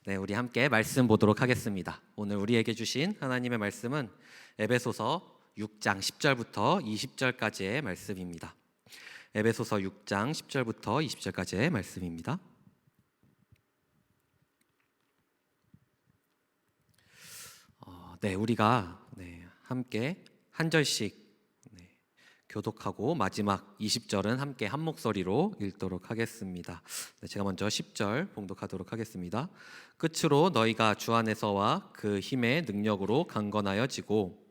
네, 우리 함께 말씀 보도록 하겠습니다. 오늘 우리에게 주신 하나님의 말씀은 에베소서 6장 10절부터 20절까지의 말씀입니다. 에베소서 6장 10절부터 20절까지의 말씀입니다. 우리가 함께 한 절씩 교독하고 마지막 20절은 함께 한 목소리로 읽도록 하겠습니다. 제가 먼저 10절 봉독하도록 하겠습니다. 끝으로 너희가 주 안에서와 그 힘의 능력으로 강건하여지고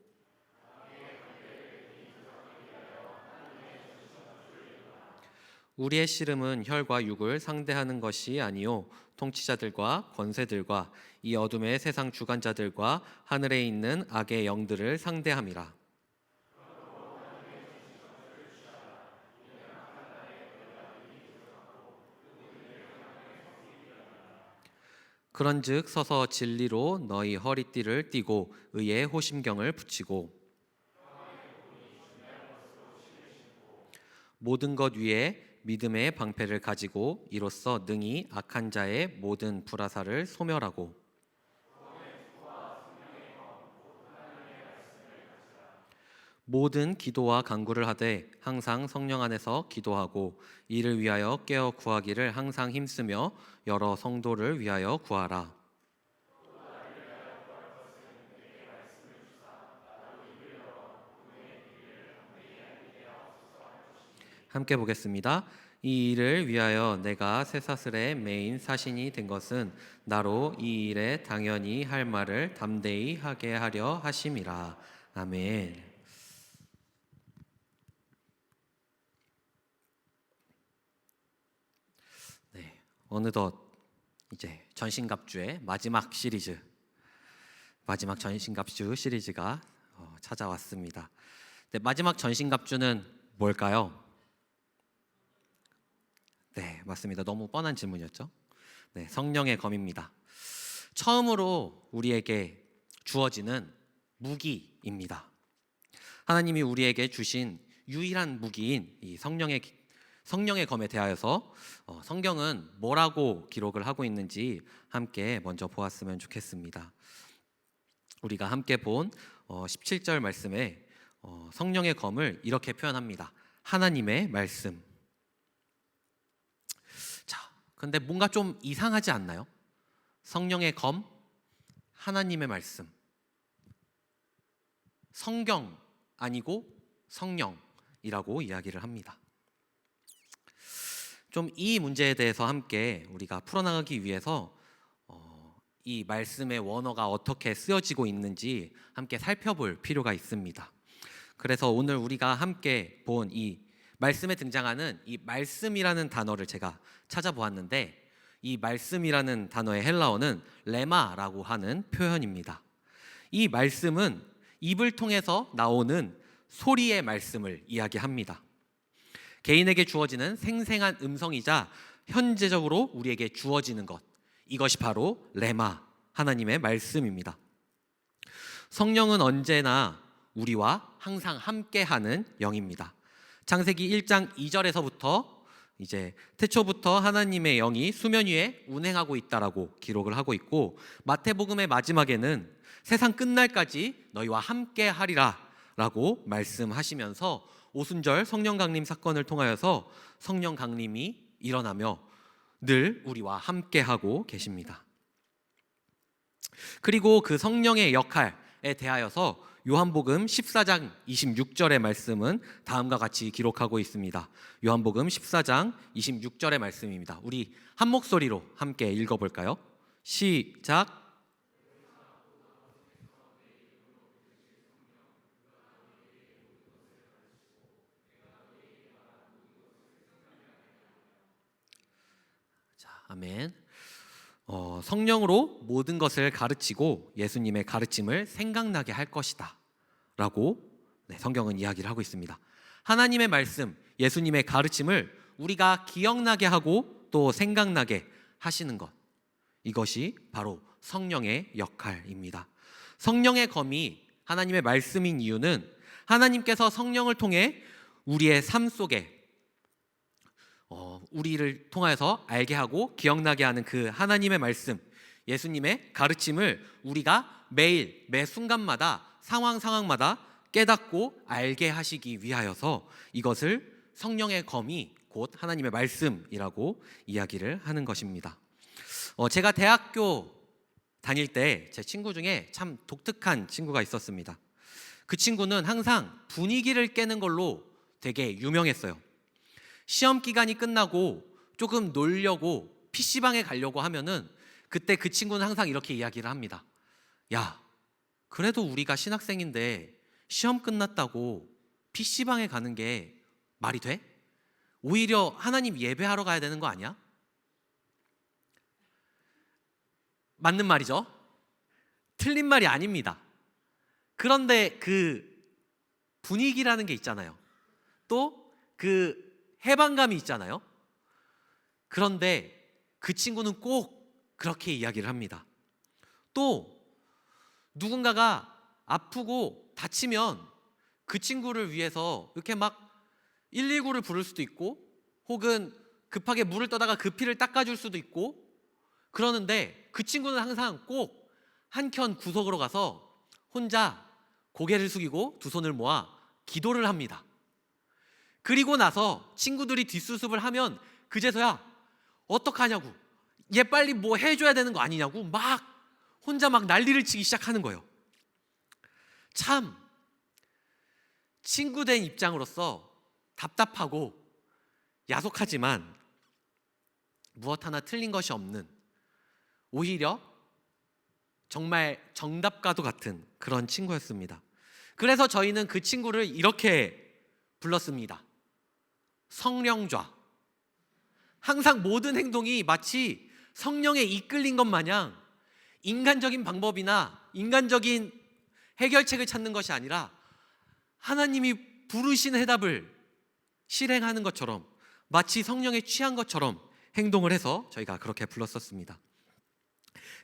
우리의 씨름은 혈과 육을 상대하는 것이 아니요 통치자들과 권세들과 이 어둠의 세상 주관자들과 하늘에 있는 악의 영들을 상대함이라. 그런즉 서서 진리로 너희 허리띠를 띠고 의의 호심경을 붙이고 모든 것 위에 믿음의 방패를 가지고 이로써 능히 악한 자의 모든 불화살을 소멸하고 모든 기도와 간구를 하되 항상 성령 안에서 기도하고 이를 위하여 깨어 구하기를 항상 힘쓰며 여러 성도를 위하여 구하라. 함께 보겠습니다. 이 일을 위하여 내가 쇠사슬의 메인 사신이 된 것은 나로 이 일에 당연히 할 말을 담대히 하게 하려 하심이라. 아멘. 어느덧 이제 전신갑주의 마지막 전신갑주 시리즈가 찾아왔습니다. 마지막 전신갑주는 뭘까요? 네, 맞습니다. 너무 뻔한 질문이었죠. 네, 성령의 검입니다. 처음으로 우리에게 주어지는 무기입니다. 하나님이 우리에게 주신 유일한 무기인 이 성령의 검에 대하여서 성경은 뭐라고 기록을 하고 있는지 함께 먼저 보았으면 좋겠습니다. 우리가 함께 본 17절 말씀에 성령의 검을 이렇게 표현합니다. 하나님의 말씀. 자, 근데 뭔가 좀 이상하지 않나요? 성령의 검, 하나님의 말씀. 성경 아니고 성령이라고 이야기를 합니다. 좀 이 문제에 대해서 함께 우리가 풀어나가기 위해서 이 말씀의 원어가 어떻게 쓰여지고 있는지 함께 살펴볼 필요가 있습니다. 그래서 오늘 우리가 함께 본 이 말씀에 등장하는 이 말씀이라는 단어를 제가 찾아보았는데 이 말씀이라는 단어의 헬라어는 레마라고 하는 표현입니다. 이 말씀은 입을 통해서 나오는 소리의 말씀을 이야기합니다. 개인에게 주어지는 생생한 음성이자 현재적으로 우리에게 주어지는 것, 이것이 바로 레마, 하나님의 말씀입니다. 성령은 언제나 우리와 항상 함께하는 영입니다. 창세기 1장 2절에서부터 이제 태초부터 하나님의 영이 수면 위에 운행하고 있다라고 기록을 하고 있고, 마태복음의 마지막에는 세상 끝날까지 너희와 함께하리라 라고 말씀하시면서 오순절 성령 강림 사건을 통하여서 성령 강림이 일어나며 늘 우리와 함께하고 계십니다. 그리고 그 성령의 역할에 대하여서 요한복음 14장 26절의 말씀은 다음과 같이 기록하고 있습니다. 요한복음 14장 26절의 말씀입니다. 우리 한 목소리로 함께 읽어볼까요? 시작. 아멘. 성령으로 모든 것을 가르치고 예수님의 가르침을 생각나게 할 것이다 라고 성경은 이야기를 하고 있습니다. 하나님의 말씀, 예수님의 가르침을 우리가 기억나게 하고 또 생각나게 하시는 것, 이것이 바로 성령의 역할입니다. 성령의 검이 하나님의 말씀인 이유는 하나님께서 성령을 통해 우리의 삶 속에 우리를 통하여서 알게 하고 기억나게 하는 그 하나님의 말씀, 예수님의 가르침을 우리가 매일 매 순간마다 상황마다 깨닫고 알게 하시기 위하여서 이것을 성령의 검이 곧 하나님의 말씀이라고 이야기를 하는 것입니다. 제가 대학교 다닐 때 제 친구 중에 참 독특한 친구가 있었습니다. 그 친구는 항상 분위기를 깨는 걸로 되게 유명했어요. 시험 기간이 끝나고 조금 놀려고 PC방에 가려고 하면은 그때 그 친구는 항상 이렇게 이야기를 합니다. 야, 그래도 우리가 신학생인데 시험 끝났다고 PC방에 가는 게 말이 돼? 오히려 하나님 예배하러 가야 되는 거 아니야? 맞는 말이죠. 틀린 말이 아닙니다. 그런데 그 분위기라는 게 있잖아요. 또 그 해방감이 있잖아요. 그런데 그 친구는 꼭 그렇게 이야기를 합니다. 또 누군가가 아프고 다치면 그 친구를 위해서 이렇게 막 119를 부를 수도 있고 혹은 급하게 물을 떠다가 그 피를 닦아줄 수도 있고 그러는데 그 친구는 항상 꼭 한켠 구석으로 가서 혼자 고개를 숙이고 두 손을 모아 기도를 합니다. 그리고 나서 친구들이 뒷수습을 하면 그제서야 어떡하냐고, 얘 빨리 뭐 해줘야 되는 거 아니냐고 막 혼자 막 난리를 치기 시작하는 거예요. 참 친구 된 입장으로서 답답하고 야속하지만 무엇 하나 틀린 것이 없는, 오히려 정말 정답과도 같은 그런 친구였습니다. 그래서 저희는 그 친구를 이렇게 불렀습니다. 성령좌. 항상 모든 행동이 마치 성령에 이끌린 것 마냥 인간적인 방법이나 인간적인 해결책을 찾는 것이 아니라 하나님이 부르시는 해답을 실행하는 것처럼 마치 성령에 취한 것처럼 행동을 해서 저희가 그렇게 불렀었습니다.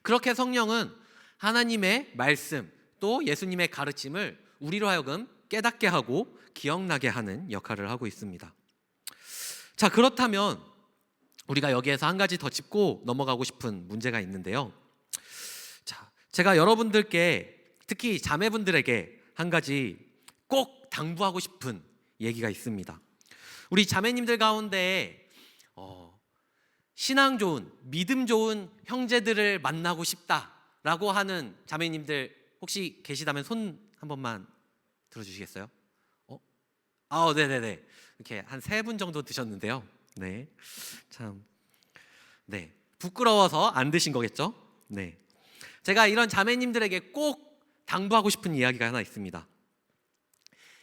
그렇게 성령은 하나님의 말씀 또 예수님의 가르침을 우리로 하여금 깨닫게 하고 기억나게 하는 역할을 하고 있습니다. 자, 그렇다면 우리가 여기에서 한 가지 더 짚고 넘어가고 싶은 문제가 있는데요. 자, 제가 여러분들께 특히 자매분들에게 한 가지 꼭 당부하고 싶은 얘기가 있습니다. 우리 자매님들 가운데 신앙 좋은, 믿음 좋은 형제들을 만나고 싶다라고 하는 자매님들 혹시 계시다면 손 한 번만 들어주시겠어요? 네네네. 이렇게 한 3분 정도 드셨는데요. 네, 참, 네, 부끄러워서 안 드신 거겠죠? 네, 제가 이런 자매님들에게 꼭 당부하고 싶은 이야기가 하나 있습니다.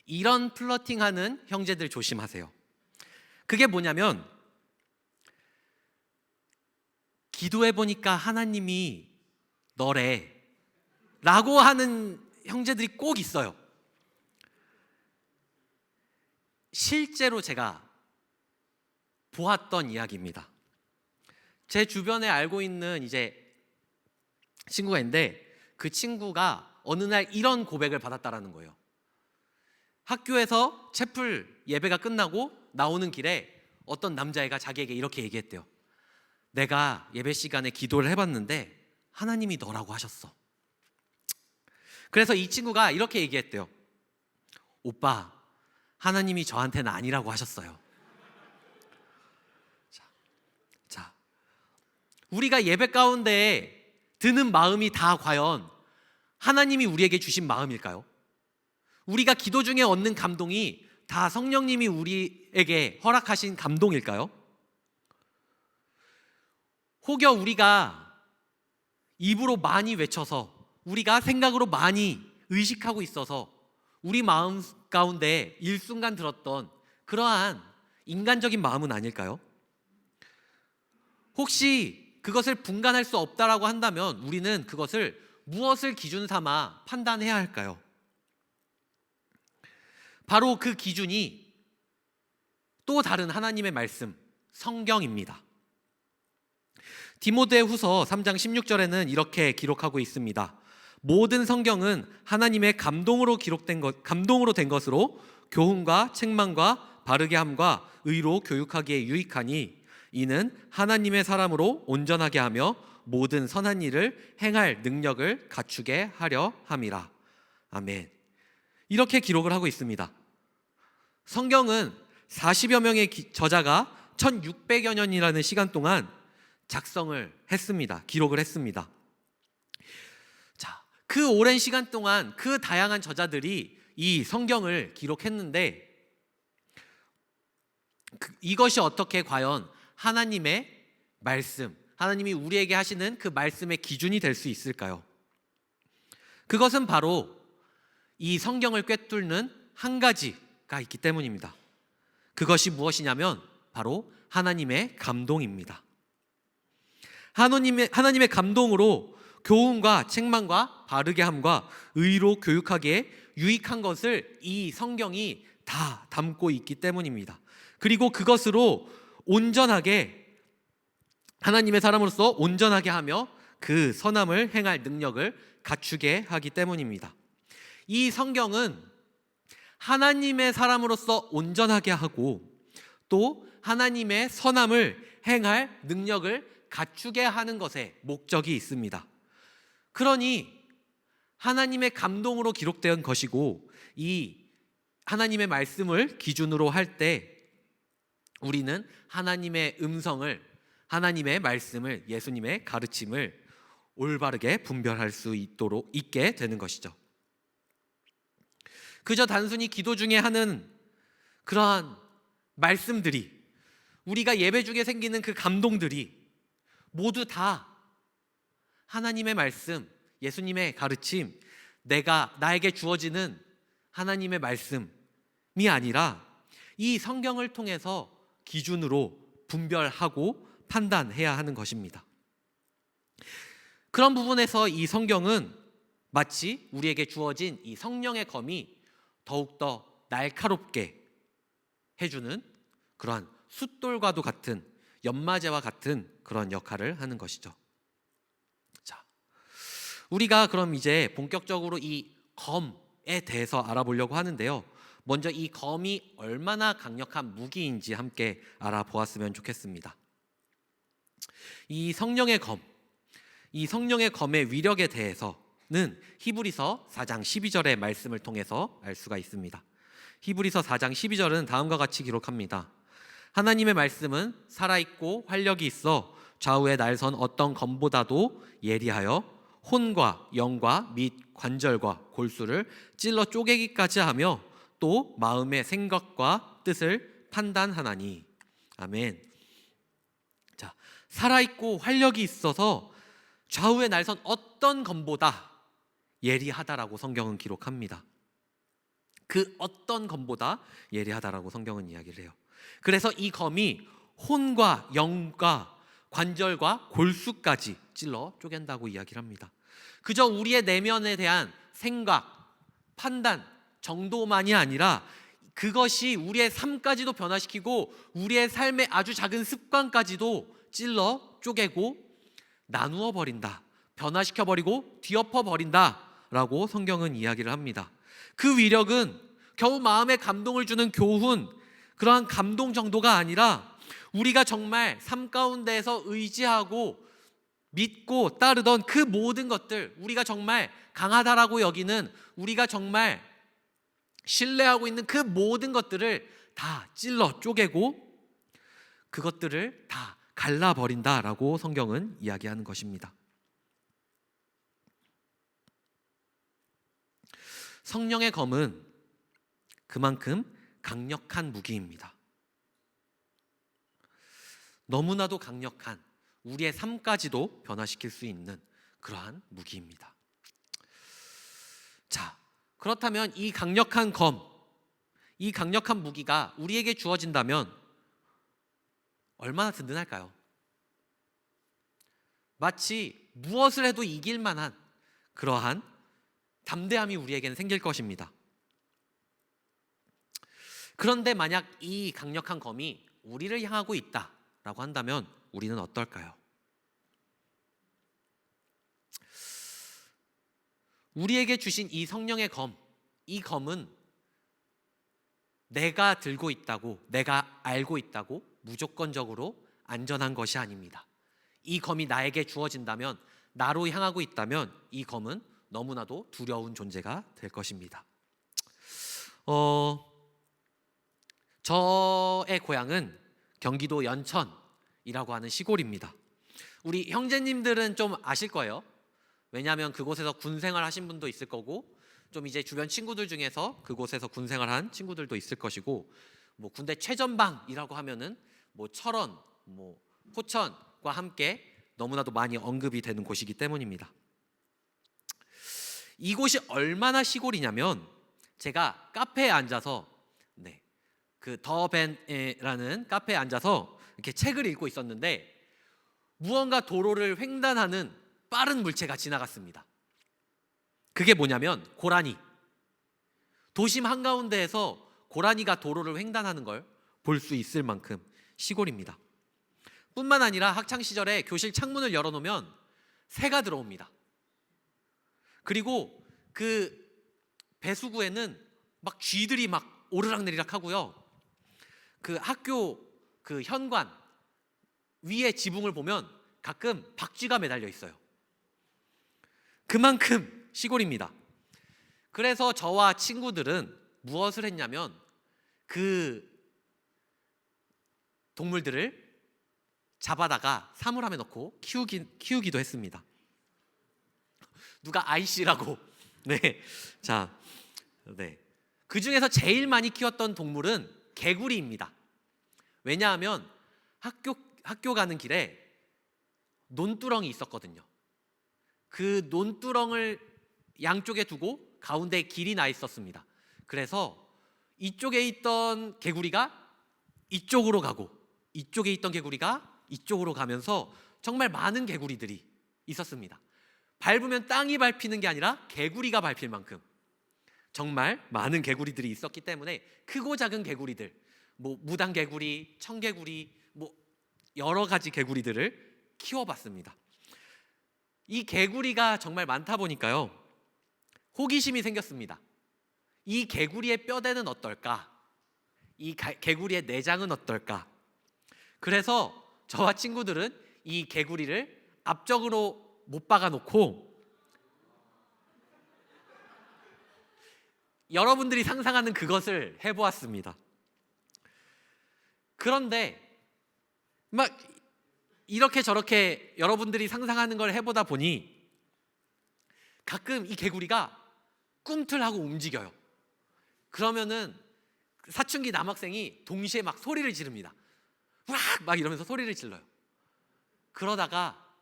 이런 플러팅하는 형제들 조심하세요. 그게 뭐냐면 기도해보니까 하나님이 너래 라고 하는 형제들이 꼭 있어요. 실제로 제가 보았던 이야기입니다. 제 주변에 알고 있는 이제 친구가 있는데 그 친구가 어느 날 이런 고백을 받았다라는 거예요. 학교에서 채플 예배가 끝나고 나오는 길에 어떤 남자애가 자기에게 이렇게 얘기했대요. 내가 예배 시간에 기도를 해봤는데 하나님이 너라고 하셨어. 그래서 이 친구가 이렇게 얘기했대요. 오빠, 하나님이 저한테는 아니라고 하셨어요. 자, 우리가 예배 가운데 드는 마음이 다 과연 하나님이 우리에게 주신 마음일까요? 우리가 기도 중에 얻는 감동이 다 성령님이 우리에게 허락하신 감동일까요? 혹여 우리가 입으로 많이 외쳐서 우리가 생각으로 많이 의식하고 있어서 우리 마음 가운데 일순간 들었던 그러한 인간적인 마음은 아닐까요? 혹시 그것을 분간할 수 없다라고 한다면 우리는 그것을 무엇을 기준 삼아 판단해야 할까요? 바로 그 기준이 또 다른 하나님의 말씀, 성경입니다. 디모데후서 3장 16절에는 이렇게 기록하고 있습니다. 모든 성경은 하나님의 감동으로 된 것으로 교훈과 책망과 바르게 함과 의로 교육하기에 유익하니 이는 하나님의 사람으로 온전하게 하며 모든 선한 일을 행할 능력을 갖추게 하려 함이라. 아멘. 이렇게 기록을 하고 있습니다. 성경은 40여 명의 저자가 1600여 년이라는 시간 동안 작성을 했습니다. 기록을 했습니다. 자, 그 오랜 시간 동안 그 다양한 저자들이 이 성경을 기록했는데 이것이 어떻게 과연 하나님의 말씀, 하나님이 우리에게 하시는 그 말씀의 기준이 될 수 있을까요? 그것은 바로 이 성경을 꿰뚫는 한 가지가 있기 때문입니다. 그것이 무엇이냐면 바로 하나님의 감동입니다. 하나님의 감동으로 교훈과 책망과 바르게 함과 의로 교육하기에 유익한 것을 이 성경이 다 담고 있기 때문입니다. 그리고 그것으로 온전하게 하나님의 사람으로서 온전하게 하며 그 선함을 행할 능력을 갖추게 하기 때문입니다. 이 성경은 하나님의 사람으로서 온전하게 하고 또 하나님의 선함을 행할 능력을 갖추게 하는 것에 목적이 있습니다. 그러니 하나님의 감동으로 기록된 것이고 이 하나님의 말씀을 기준으로 할 때 우리는 하나님의 음성을, 하나님의 말씀을, 예수님의 가르침을 올바르게 분별할 수 있게 되는 것이죠. 그저 단순히 기도 중에 하는 그러한 말씀들이, 우리가 예배 중에 생기는 그 감동들이 모두 다 하나님의 말씀, 예수님의 가르침, 나에게 주어지는 하나님의 말씀이 아니라 이 성경을 통해서 기준으로 분별하고 판단해야 하는 것입니다. 그런 부분에서 이 성경은 마치 우리에게 주어진 이 성령의 검이 더욱더 날카롭게 해주는 그러한 숫돌과도 같은, 연마제와 같은 그런 역할을 하는 것이죠. 자, 우리가 그럼 이제 본격적으로 이 검에 대해서 알아보려고 하는데요. 먼저 이 검이 얼마나 강력한 무기인지 함께 알아보았으면 좋겠습니다. 이 성령의 검, 이 성령의 검의 위력에 대해서는 히브리서 4장 12절의 말씀을 통해서 알 수가 있습니다. 히브리서 4장 12절은 다음과 같이 기록합니다. 하나님의 말씀은 살아있고 활력이 있어 좌우에 날선 어떤 검보다도 예리하여 혼과 영과 및 관절과 골수를 찔러 쪼개기까지 하며 또 마음의 생각과 뜻을 판단하나니. 아멘. 자, 살아있고 활력이 있어서 좌우에 날선 어떤 검보다 예리하다라고 성경은 기록합니다. 그 어떤 검보다 예리하다라고 성경은 이야기를 해요. 그래서 이 검이 혼과 영과 관절과 골수까지 찔러 쪼갠다고 이야기를 합니다. 그저 우리의 내면에 대한 생각, 판단 정도만이 아니라 그것이 우리의 삶까지도 변화시키고 우리의 삶의 아주 작은 습관까지도 찔러 쪼개고 나누어 버린다, 변화시켜 버리고 뒤엎어 버린다 라고 성경은 이야기를 합니다. 그 위력은 겨우 마음에 감동을 주는 교훈, 그러한 감동 정도가 아니라 우리가 정말 삶 가운데에서 의지하고 믿고 따르던 그 모든 것들, 우리가 정말 강하다라고 여기는, 우리가 정말 신뢰하고 있는 그 모든 것들을 다 찔러 쪼개고 그것들을 다 갈라버린다라고 성경은 이야기하는 것입니다. 성령의 검은 그만큼 강력한 무기입니다. 너무나도 강력한, 우리의 삶까지도 변화시킬 수 있는 그러한 무기입니다. 자, 그렇다면 이 강력한 검, 이 강력한 무기가 우리에게 주어진다면 얼마나 든든할까요? 마치 무엇을 해도 이길 만한 그러한 담대함이 우리에게는 생길 것입니다. 그런데 만약 이 강력한 검이 우리를 향하고 있다라고 한다면 우리는 어떨까요? 우리에게 주신 이 성령의 검, 이 검은 내가 들고 있다고, 내가 알고 있다고 무조건적으로 안전한 것이 아닙니다. 이 검이 나에게 주어진다면, 나로 향하고 있다면 이 검은 너무나도 두려운 존재가 될 것입니다. 저의 고향은 경기도 연천이라고 하는 시골입니다. 우리 형제님들은 좀 아실 거예요. 왜냐하면 그곳에서 군생활 하신 분도 있을 거고, 좀 이제 주변 친구들 중에서 그곳에서 군생활 한 친구들도 있을 것이고, 뭐 군대 최전방이라고 하면은 뭐 철원, 뭐 포천과 함께 너무나도 많이 언급이 되는 곳이기 때문입니다. 이곳이 얼마나 시골이냐면, 제가 카페에 앉아서 그 더벤이라는 카페에 앉아서 이렇게 책을 읽고 있었는데, 무언가 도로를 횡단하는 빠른 물체가 지나갔습니다. 그게 뭐냐면 고라니. 도심 한가운데에서 고라니가 도로를 횡단하는 걸 볼 수 있을 만큼 시골입니다. 뿐만 아니라 학창 시절에 교실 창문을 열어놓으면 새가 들어옵니다. 그리고 그 배수구에는 막 쥐들이 막 오르락내리락 하고요. 그 학교 그 현관 위에 지붕을 보면 가끔 박쥐가 매달려 있어요. 그만큼 시골입니다. 그래서 저와 친구들은 무엇을 했냐면 그 동물들을 잡아다가 사물함에 넣고 키우기도 했습니다. 누가 아이씨라고. 그 중에서 제일 많이 키웠던 동물은 개구리입니다. 왜냐하면 학교 가는 길에 논두렁이 있었거든요. 그 논두렁을 양쪽에 두고 가운데 길이 나 있었습니다. 그래서 이쪽에 있던 개구리가 이쪽으로 가고, 이쪽에 있던 개구리가 이쪽으로 가면서 정말 많은 개구리들이 있었습니다. 밟으면 땅이 밟히는 게 아니라 개구리가 밟힐 만큼 정말 많은 개구리들이 있었기 때문에 크고 작은 개구리들, 뭐 무당 개구리, 청개구리, 뭐 여러 가지 개구리들을 키워봤습니다. 이 개구리가 정말 많다 보니까요, 호기심이 생겼습니다. 이 개구리의 뼈대는 어떨까? 이 개구리의 내장은 어떨까? 그래서 저와 친구들은 이 개구리를 앞쪽으로 못 박아놓고, 여러분들이 상상하는 그것을 해보았습니다. 그런데 막 이렇게 저렇게 여러분들이 상상하는 걸 해보다 보니 가끔 이 개구리가 꿈틀하고 움직여요. 그러면은 사춘기 남학생이 동시에 막 소리를 지릅니다. 으악! 막 이러면서 소리를 질러요. 그러다가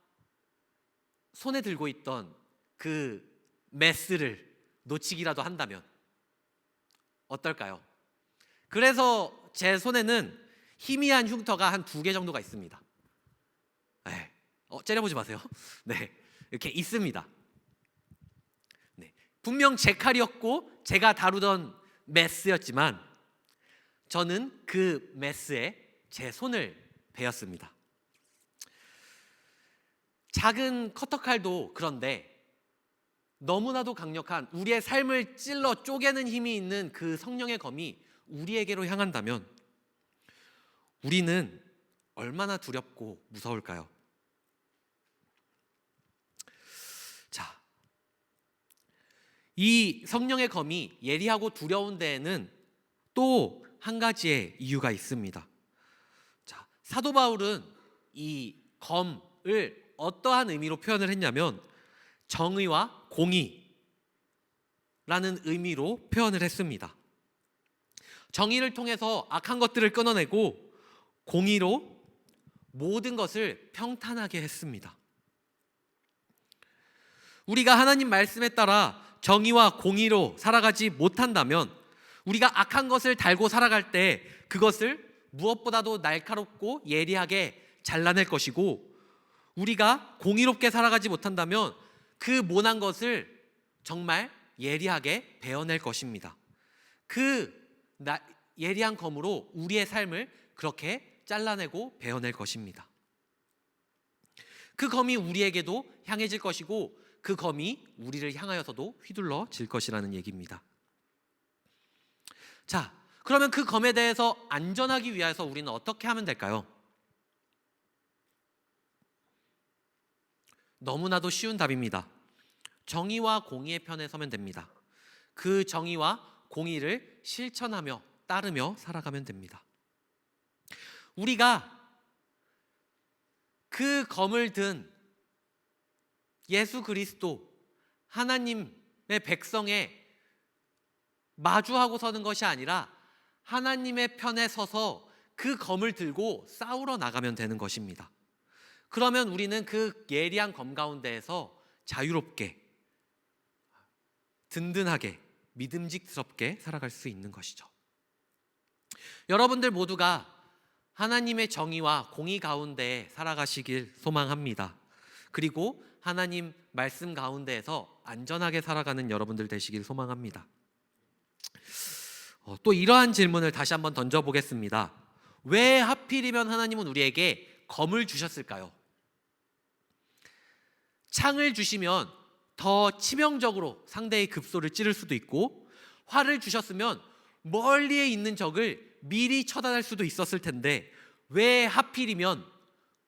손에 들고 있던 그 메스를 놓치기라도 한다면 어떨까요? 그래서 제 손에는 희미한 흉터가 한 2개 정도가 있습니다. 째려보지 마세요. 이렇게 있습니다. 분명 제 칼이었고 제가 다루던 메스였지만 저는 그 메스에 제 손을 베었습니다. 작은 커터칼도 그런데 너무나도 강력한 우리의 삶을 찔러 쪼개는 힘이 있는 그 성령의 검이 우리에게로 향한다면 우리는 얼마나 두렵고 무서울까요? 자, 이 성령의 검이 예리하고 두려운 데에는 또 한 가지의 이유가 있습니다. 자, 사도 바울은 이 검을 어떠한 의미로 표현을 했냐면 정의와 공의라는 의미로 표현을 했습니다. 정의를 통해서 악한 것들을 끊어내고 공의로 모든 것을 평탄하게 했습니다. 우리가 하나님 말씀에 따라 정의와 공의로 살아가지 못한다면 우리가 악한 것을 달고 살아갈 때 그것을 무엇보다도 날카롭고 예리하게 잘라낼 것이고, 우리가 공의롭게 살아가지 못한다면 그 모난 것을 정말 예리하게 베어낼 것입니다. 그 예리한 검으로 우리의 삶을 그렇게 잘라내고 베어낼 것입니다. 그 검이 우리에게도 향해질 것이고 그 검이 우리를 향하여서도 휘둘러질 것이라는 얘기입니다. 자, 그러면 그 검에 대해서 안전하기 위해서 우리는 어떻게 하면 될까요? 너무나도 쉬운 답입니다. 정의와 공의의 편에 서면 됩니다. 그 정의와 공의를 실천하며 따르며 살아가면 됩니다. 우리가 그 검을 든 예수 그리스도 하나님의 백성에 마주하고 서는 것이 아니라 하나님의 편에 서서 그 검을 들고 싸우러 나가면 되는 것입니다. 그러면 우리는 그 예리한 검 가운데에서 자유롭게, 든든하게, 믿음직스럽게 살아갈 수 있는 것이죠. 여러분들 모두가 하나님의 정의와 공의 가운데 살아가시길 소망합니다. 그리고 하나님 말씀 가운데에서 안전하게 살아가는 여러분들 되시길 소망합니다. 또 이러한 질문을 다시 한번 던져보겠습니다. 왜 하필이면 하나님은 우리에게 검을 주셨을까요? 창을 주시면 더 치명적으로 상대의 급소를 찌를 수도 있고, 활을 주셨으면 멀리에 있는 적을 미리 처단할 수도 있었을 텐데 왜 하필이면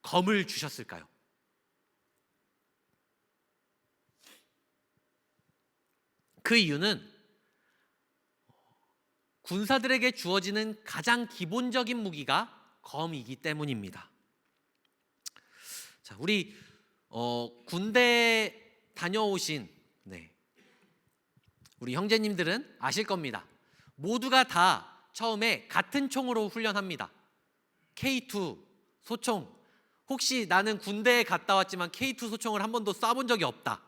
검을 주셨을까요? 그 이유는 군사들에게 주어지는 가장 기본적인 무기가 검이기 때문입니다. 자, 우리 군대 다녀오신 우리 형제님들은 아실 겁니다. 모두가 다 처음에 같은 총으로 훈련합니다. K2 소총. 혹시 나는 군대에 갔다 왔지만 K2 소총을 한 번도 쏴본 적이 없다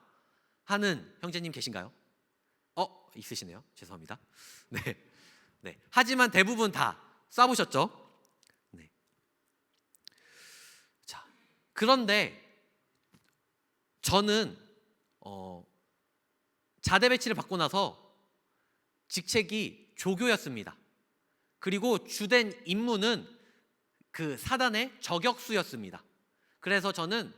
하는 형제님 계신가요? 있으시네요. 죄송합니다. 네. 하지만 대부분 다 쏴보셨죠? 네. 자, 그런데 저는 자대 배치를 받고 나서 직책이 조교였습니다. 그리고 주된 임무는 그 사단의 저격수였습니다. 그래서 저는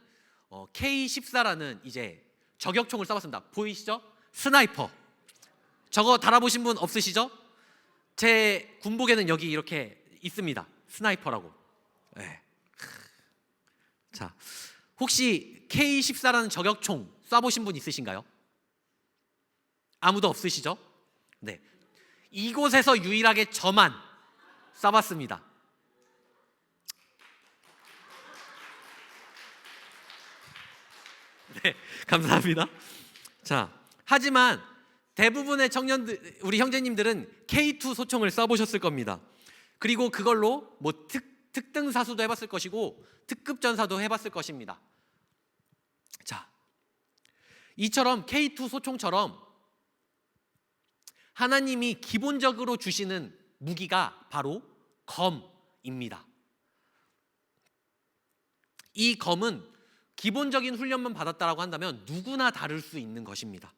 K14라는 이제 저격총을 쏴봤습니다. 보이시죠? 스나이퍼. 저거 달아보신 분 없으시죠? 제 군복에는 여기 이렇게 있습니다. 스나이퍼라고. 네. 자, 혹시 K14라는 저격총 쏴보신 분 있으신가요? 아무도 없으시죠? 네. 이곳에서 유일하게 저만 쏴봤습니다. 네, 감사합니다. 자, 하지만 대부분의 청년들, 우리 형제님들은 K2 소총을 쏴보셨을 겁니다. 그리고 그걸로 뭐 특등 사수도 해봤을 것이고 특급 전사도 해봤을 것입니다. 자, 이처럼 K2 소총처럼 하나님이 기본적으로 주시는 무기가 바로 검입니다. 이 검은 기본적인 훈련만 받았다라고 한다면 누구나 다룰 수 있는 것입니다.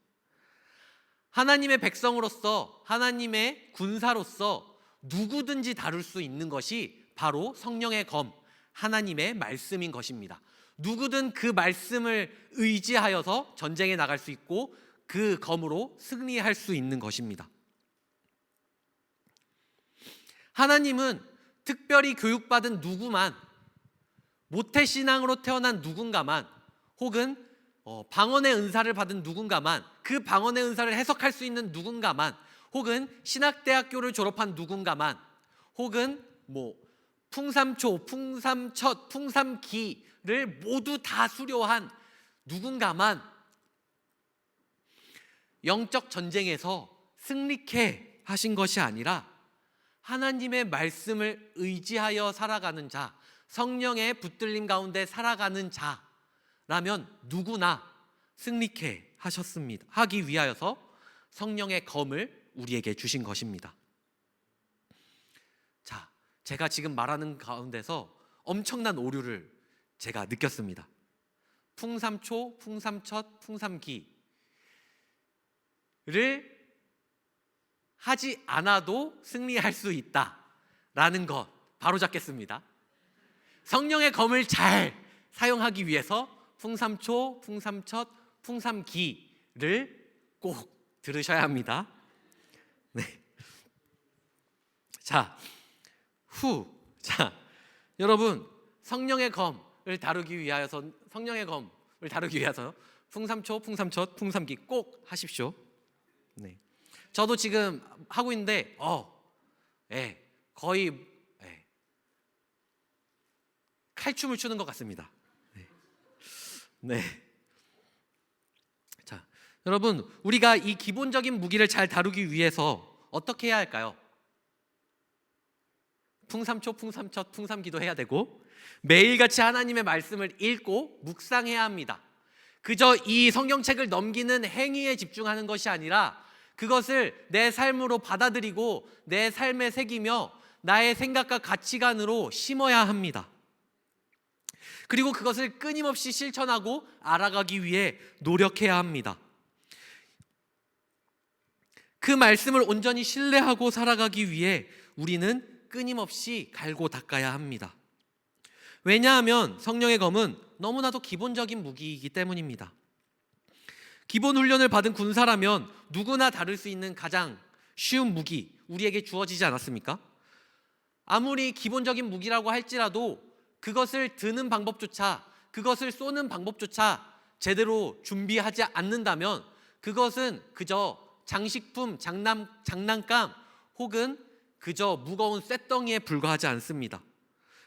하나님의 백성으로서, 하나님의 군사로서 누구든지 다룰 수 있는 것이 바로 성령의 검, 하나님의 말씀인 것입니다. 누구든 그 말씀을 의지하여서 전쟁에 나갈 수 있고 그 검으로 승리할 수 있는 것입니다. 하나님은 특별히 교육받은 누구만, 모태신앙으로 태어난 누군가만, 혹은 방언의 은사를 받은 누군가만, 그 방언의 은사를 해석할 수 있는 누군가만, 혹은 신학대학교를 졸업한 누군가만, 혹은 풍삼초, 풍삼첫, 풍삼기를 모두 다 수료한 누군가만 영적 전쟁에서 승리케 하신 것이 아니라 하나님의 말씀을 의지하여 살아가는 자, 성령의 붙들림 가운데 살아가는 자라면 누구나 승리케 하셨습니다. 하기 위하여서 성령의 검을 우리에게 주신 것입니다. 자, 제가 지금 말하는 가운데서 엄청난 오류를 제가 느꼈습니다. 풍삼초, 풍삼첫, 풍삼기를 하지 않아도 승리할 수 있다라는 것 바로 잡겠습니다. 성령의 검을 잘 사용하기 위해서 풍삼초, 풍삼첫, 풍삼기를 꼭 들으셔야 합니다. 네. 자, 여러분, 성령의 검을 다루기 위하여서 성령의 검 다루기 위해서 풍삼초, 풍삼첫, 풍삼기 꼭 하십시오. 네. 저도 지금 하고 있는데 예, 거의 칼춤을 추는 것 같습니다. 네. 네. 자, 여러분, 우리가 이 기본적인 무기를 잘 다루기 위해서 어떻게 해야 할까요? 풍삼초, 풍삼첫, 풍삼기도 해야 되고 매일같이 하나님의 말씀을 읽고 묵상해야 합니다. 그저 이 성경책을 넘기는 행위에 집중하는 것이 아니라 그것을 내 삶으로 받아들이고 내 삶에 새기며 나의 생각과 가치관으로 심어야 합니다. 그리고 그것을 끊임없이 실천하고 알아가기 위해 노력해야 합니다. 그 말씀을 온전히 신뢰하고 살아가기 위해 우리는 끊임없이 갈고 닦아야 합니다. 왜냐하면 성령의 검은 너무나도 기본적인 무기이기 때문입니다. 기본 훈련을 받은 군사라면 누구나 다룰 수 있는 가장 쉬운 무기 우리에게 주어지지 않았습니까? 아무리 기본적인 무기라고 할지라도 그것을 드는 방법조차, 그것을 쏘는 방법조차 제대로 준비하지 않는다면 그것은 그저 장식품, 장난감 혹은 그저 무거운 쇳덩이에 불과하지 않습니다.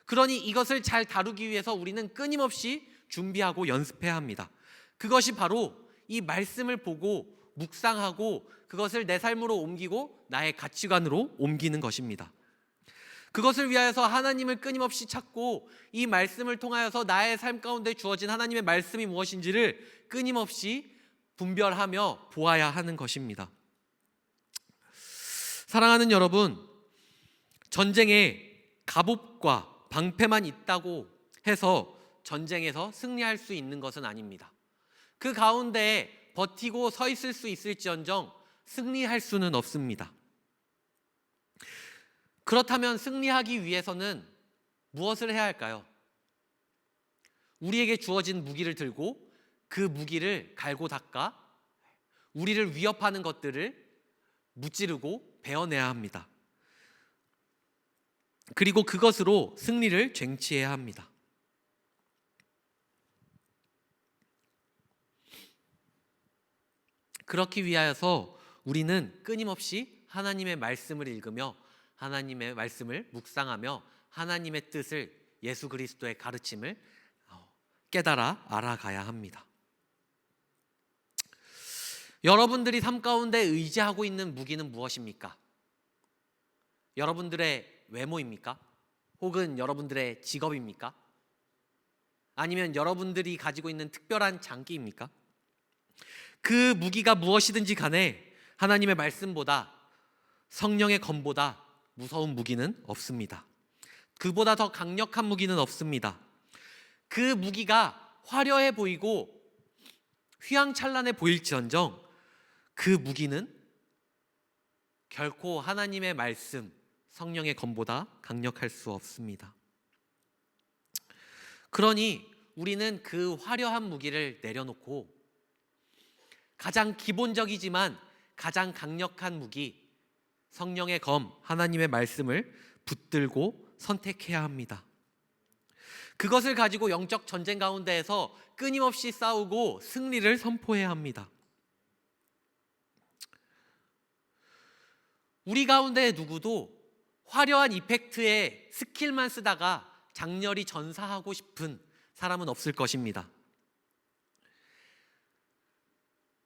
그러니 이것을 잘 다루기 위해서 우리는 끊임없이 준비하고 연습해야 합니다. 그것이 바로 이 말씀을 보고 묵상하고 그것을 내 삶으로 옮기고 나의 가치관으로 옮기는 것입니다. 그것을 위하여서 하나님을 끊임없이 찾고 이 말씀을 통하여서 나의 삶 가운데 주어진 하나님의 말씀이 무엇인지를 끊임없이 분별하며 보아야 하는 것입니다. 사랑하는 여러분, 전쟁에 갑옷과 방패만 있다고 해서 전쟁에서 승리할 수 있는 것은 아닙니다. 그 가운데 버티고 서 있을 수 있을지언정 승리할 수는 없습니다. 그렇다면 승리하기 위해서는 무엇을 해야 할까요? 우리에게 주어진 무기를 들고 그 무기를 갈고 닦아 우리를 위협하는 것들을 무찌르고 베어내야 합니다. 그리고 그것으로 승리를 쟁취해야 합니다. 그렇기 위하여서 우리는 끊임없이 하나님의 말씀을 읽으며 하나님의 말씀을 묵상하며 하나님의 뜻을, 예수 그리스도의 가르침을 깨달아 알아가야 합니다. 여러분들이 삶 가운데 의지하고 있는 무기는 무엇입니까? 여러분들의 외모입니까? 혹은 여러분들의 직업입니까? 아니면 여러분들이 가지고 있는 특별한 장기입니까? 그 무기가 무엇이든지 간에 하나님의 말씀보다, 성령의 검보다 무서운 무기는 없습니다. 그보다 더 강력한 무기는 없습니다. 그 무기가 화려해 보이고 휘황찬란해 보일지언정 그 무기는 결코 하나님의 말씀, 성령의 검보다 강력할 수 없습니다. 그러니 우리는 그 화려한 무기를 내려놓고 가장 기본적이지만 가장 강력한 무기, 성령의 검, 하나님의 말씀을 붙들고 선택해야 합니다. 그것을 가지고 영적 전쟁 가운데에서 끊임없이 싸우고 승리를 선포해야 합니다. 우리 가운데 누구도 화려한 이펙트에 스킬만 쓰다가 장렬히 전사하고 싶은 사람은 없을 것입니다.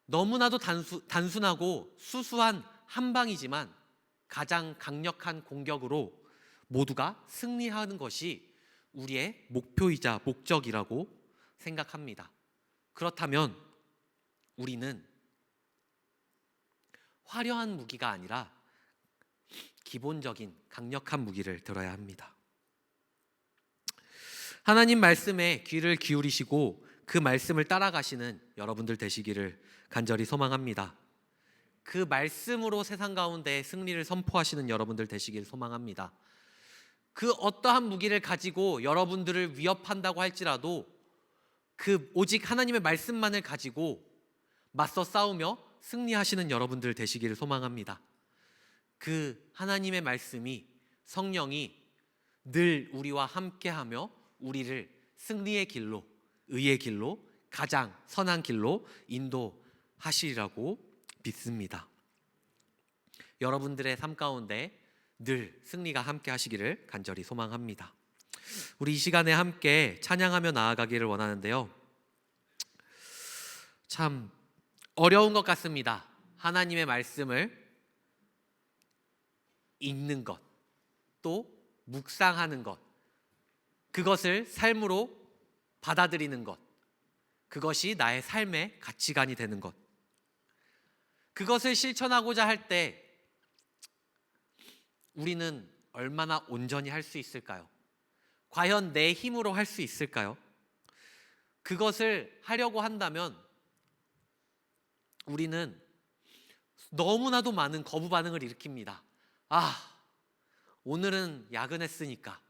너무나도 단순하고 수수한 한 방이지만 가장 강력한 공격으로 모두가 승리하는 것이 우리의 목표이자 목적이라고 생각합니다. 그렇다면 우리는 화려한 무기가 아니라 기본적인 강력한 무기를 들어야 합니다. 하나님 말씀에 귀를 기울이시고 그 말씀을 따라가시는 여러분들 되시기를 간절히 소망합니다. 그 말씀으로 세상 가운데 승리를 선포하시는 여러분들 되시길 소망합니다. 그 어떠한 무기를 가지고 여러분들을 위협한다고 할지라도 그 오직 하나님의 말씀만을 가지고 맞서 싸우며 승리하시는 여러분들 되시기를 소망합니다. 그 하나님의 말씀이, 성령이 늘 우리와 함께하며 우리를 승리의 길로, 의의 길로 가장 선한 길로 인도하시리라고 믿습니다. 여러분들의 삶 가운데 늘 승리가 함께 하시기를 간절히 소망합니다. 우리 이 시간에 함께 찬양하며 나아가기를 원하는데요. 참 어려운 것 같습니다. 하나님의 말씀을 읽는 것, 또 묵상하는 것, 그것을 삶으로 받아들이는 것, 그것이 나의 삶의 가치관이 되는 것, 그것을 실천하고자 할 때 우리는 얼마나 온전히 할 수 있을까요? 과연 내 힘으로 할 수 있을까요? 그것을 하려고 한다면 우리는 너무나도 많은 거부 반응을 일으킵니다. 오늘은 야근했으니까,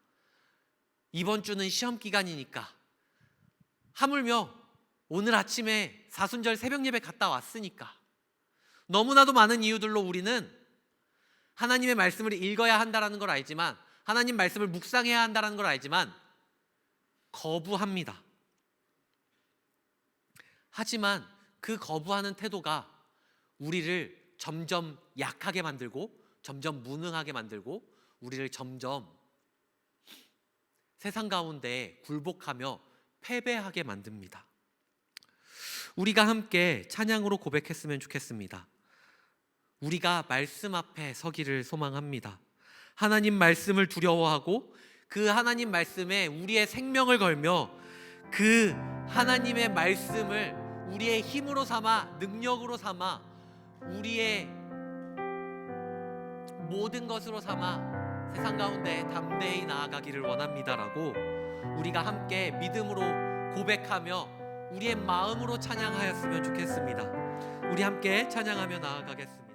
이번 주는 시험 기간이니까, 하물며 오늘 아침에 사순절 새벽 예배 갔다 왔으니까, 너무나도 많은 이유들로 우리는 하나님의 말씀을 읽어야 한다는 걸 알지만, 하나님 말씀을 묵상해야 한다는 걸 알지만 거부합니다. 하지만 그 거부하는 태도가 우리를 점점 약하게 만들고, 점점 무능하게 만들고, 우리를 점점 세상 가운데 굴복하며 패배하게 만듭니다. 우리가 함께 찬양으로 고백했으면 좋겠습니다. 우리가 말씀 앞에 서기를 소망합니다. 하나님 말씀을 두려워하고 그 하나님 말씀에 우리의 생명을 걸며 그 하나님의 말씀을 우리의 힘으로 삼아, 능력으로 삼아, 우리의 모든 것으로 삼아 세상 가운데 담대히 나아가기를 원합니다라고 우리가 함께 믿음으로 고백하며 우리의 마음으로 찬양하였으면 좋겠습니다. 우리 함께 찬양하며 나아가겠습니다.